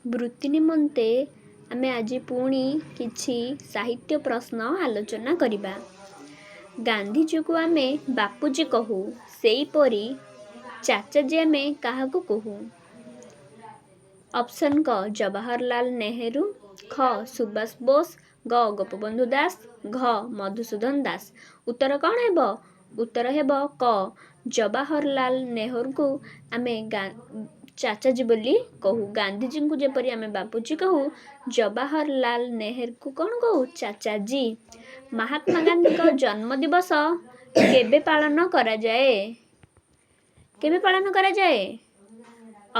ବୃତ୍ତି ନିମନ୍ତେ ଆମେ ଆଜି ପୁଣି କିଛି ସାହିତ୍ୟ ପ୍ରଶ୍ନ ଆଲୋଚନା କରିବା। ଗାନ୍ଧିଜୀକୁ ଆମେ ବାପୁଜୀ କହୁ, ସେହିପରି ଚାଚାଜୀ ଆମେ କାହାକୁ କହୁ? ଅପସନ୍ କ ଜବାହରଲାଲ ନେହେରୁ, ଖ ସୁଭାଷ ବୋଷ, ଗ ଗୋପବନ୍ଧୁ ଦାସ, ଘ ମଧୁସୂଦନ ଦାସ। ଉତ୍ତର କ'ଣ ହେବ? ଉତ୍ତର ହେବ କ ଜବାହରଲାଲ ନେହେରୁଙ୍କୁ ଆମେ ଚାଚାଜୀ ବୋଲି କହୁ। ଗାନ୍ଧିଜୀଙ୍କୁ ଯେପରି ଆମେ ବାପୁଜୀ କହୁ, ଜବାହରଲାଲ ନେହେରୁଙ୍କୁ କ'ଣ କହୁ? ଚାଚାଜୀ। ମହାତ୍ମା ଗାନ୍ଧୀଙ୍କ ଜନ୍ମଦିବସ କେବେ ପାଳନ କରାଯାଏ? କେବେ ପାଳନ କରାଯାଏ?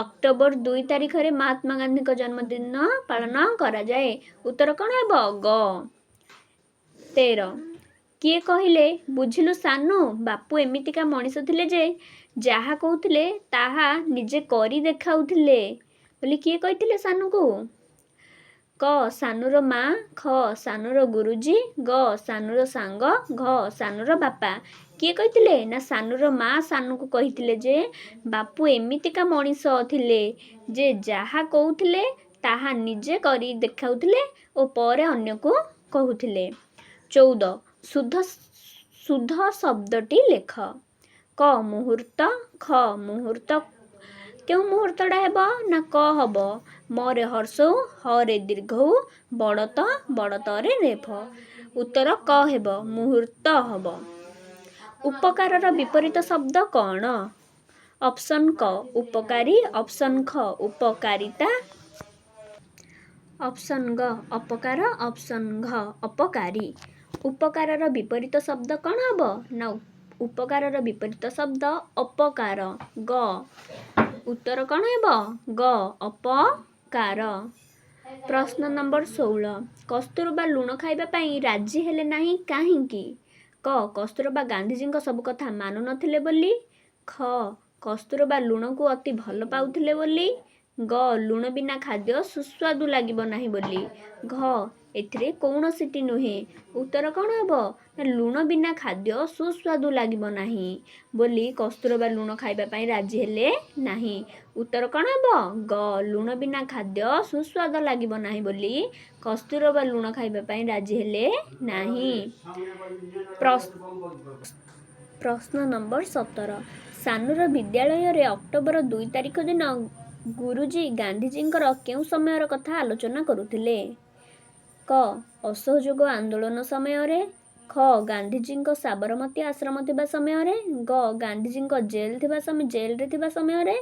ଅକ୍ଟୋବର 2 ତାରିଖରେ ମହାତ୍ମା ଗାନ୍ଧୀଙ୍କ ଜନ୍ମଦିନ ପାଳନ କରାଯାଏ। ଉତ୍ତର କ'ଣ ହେବ? ଗ। 13 କିଏ କହିଲେ? ବୁଝିଲୁ ସାନୁ, ବାପୁ ଏମିତିକା ମଣିଷ ଥିଲେ ଯେ ଯାହା କହୁଥିଲେ ତାହା ନିଜେ କରି ଦେଖାଉଥିଲେ ବୋଲି କିଏ କହିଥିଲେ ସାନୁକୁ? କ ସାନୁର ମା, ଖ ସାନୁର ଗୁରୁଜୀ, ଗ ସାନୁର ସାଙ୍ଗ, ଘ ସାନୁର ବାପା। କିଏ କହିଥିଲେ? ନା ସାନୁର ମା ସାନୁକୁ କହିଥିଲେ ଯେ ବାପୁ ଏମିତିକା ମଣିଷ ଥିଲେ ଯେ ଯାହା କହୁଥିଲେ ତାହା ନିଜେ କରି ଦେଖାଉଥିଲେ ଓ ପରେ ଅନ୍ୟକୁ କହୁଥିଲେ। 14 ଶୁଦ୍ଧ ଶବ୍ଦଟି ଲେଖ। କ ମୁହୂର୍ତ୍ତ, ଖ ମୁହୂର୍ତ୍ତ। କେଉଁ ମୁହୂର୍ତ୍ତଟା ହେବ? ନା କ ହେବ। ମରେ ହର୍ଷଉ, ହରେ ଦୀର୍ଘଉ, ବଡ଼ତ ବଡ଼ତରେ ରେଫ। ଉତ୍ତର କ ହେବ, ମୁହୂର୍ତ୍ତ ହେବ। ଉପକାରର ବିପରୀତ ଶବ୍ଦ କ'ଣ? ଅପସନ୍ କ ଉପକାରୀ, ଅପସନ୍ ଖ ଉପକାରିତା, ଅପସନ୍ ଗ ଅପକାର, ଅପସନ୍ ଘ ଅପକାରୀ। ଉପକାରର ବିପରୀତ ଶବ୍ଦ କ'ଣ ହେବ? ନା ଉପକାରର ବିପରୀତ ଶବ୍ଦ ଅପକାର। ଗ। ଉତ୍ତର କ'ଣ ହେବ? ଗ ଅପକାର। ପ୍ରଶ୍ନ ନମ୍ବର 16 କସ୍ତୁରବା ଲୁଣ ଖାଇବା ପାଇଁ ରାଜି ହେଲେ ନାହିଁ କାହିଁକି? କ କସ୍ତୁରବା ଗାନ୍ଧିଜୀଙ୍କ ସବୁ କଥା ମାନୁ ନଥିଲେ ବୋଲି, ଖ କସ୍ତୁରବା ଲୁଣକୁ ଅତି ଭଲ ପାଉଥିଲେ ବୋଲି, ଗ ଲୁଣ ବିନା ଖାଦ୍ୟ ସୁସ୍ୱାଦୁ ଲାଗିବ ନାହିଁ ବୋଲି, ଘ ଏଥିରେ କୌଣସିଟି ନୁହେଁ। ଉତ୍ତର କ'ଣ ହେବ? ନା ଲୁଣ ବିନା ଖାଦ୍ୟ ସୁସ୍ୱାଦୁ ଲାଗିବ ନାହିଁ ବୋଲି କସ୍ତୁରବା ଲୁଣ ଖାଇବା ପାଇଁ ରାଜି ହେଲେ ନାହିଁ। ଉତ୍ତର କ'ଣ ହେବ? ଗ ଲୁଣ ବିନା ଖାଦ୍ୟ ସୁସ୍ୱାଦ ଲାଗିବ ନାହିଁ ବୋଲି କସ୍ତୁରବା ଲୁଣ ଖାଇବା ପାଇଁ ରାଜି ହେଲେ ନାହିଁ। ପ୍ରଶ୍ନ ନମ୍ବର 17 ସାନୁର ବିଦ୍ୟାଳୟରେ ଅକ୍ଟୋବର 2 ତାରିଖ ଦିନ ଗୁରୁଜୀ ଗାନ୍ଧିଜୀଙ୍କର କେଉଁ ସମୟର କଥା ଆଲୋଚନା କରୁଥିଲେ? କ ଅସହଯୋଗ ଆନ୍ଦୋଳନ ସମୟରେ, ଖ ଗାନ୍ଧିଜୀଙ୍କ ସାବରମତୀ ଆଶ୍ରମ ଥିବା ସମୟରେ, ଗ ଗାନ୍ଧିଜୀଙ୍କ ଜେଲରେ ଥିବା ସମୟରେ,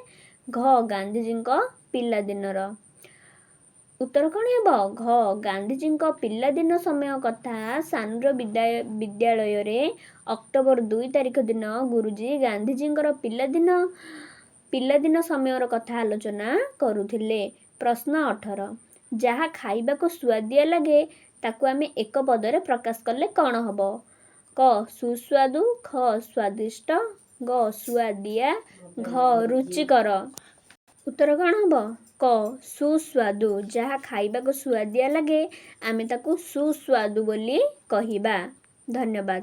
ଘ ଗାନ୍ଧିଜୀଙ୍କ ପିଲାଦିନର। ଉତ୍ତର କ'ଣ ହେବ? ଘ ଗାନ୍ଧିଜୀଙ୍କ ପିଲାଦିନ ସମୟ କଥା ସାନୁର ବିଦ୍ୟାଳୟରେ ଅକ୍ଟୋବର 2 ତାରିଖ ଦିନ ଗୁରୁଜୀ ଗାନ୍ଧିଜୀଙ୍କର ପିଲାଦିନ ସମୟର କଥା ଆଲୋଚନା କରୁଥିଲେ। ପ୍ରଶ୍ନ 18 ଯାହା ଖାଇବାକୁ ସୁଆଦିଆ ଲାଗେ ତାକୁ ଆମେ ଏକ ପଦରେ ପ୍ରକାଶ କଲେ କ'ଣ ହେବ? କ ସୁସ୍ୱାଦୁ, ଖ ସ୍ୱାଦିଷ୍ଟ, ଗ ସୁଆଦିଆ, ଘ ରୁଚିକର। ଉତ୍ତର କ'ଣ ହେବ? କ ସୁସ୍ୱାଦୁ। ଯାହା ଖାଇବାକୁ ସୁଆଦିଆ ଲାଗେ ଆମେ ତାକୁ ସୁସ୍ୱାଦୁ ବୋଲି କହିବା। ଧନ୍ୟବାଦ।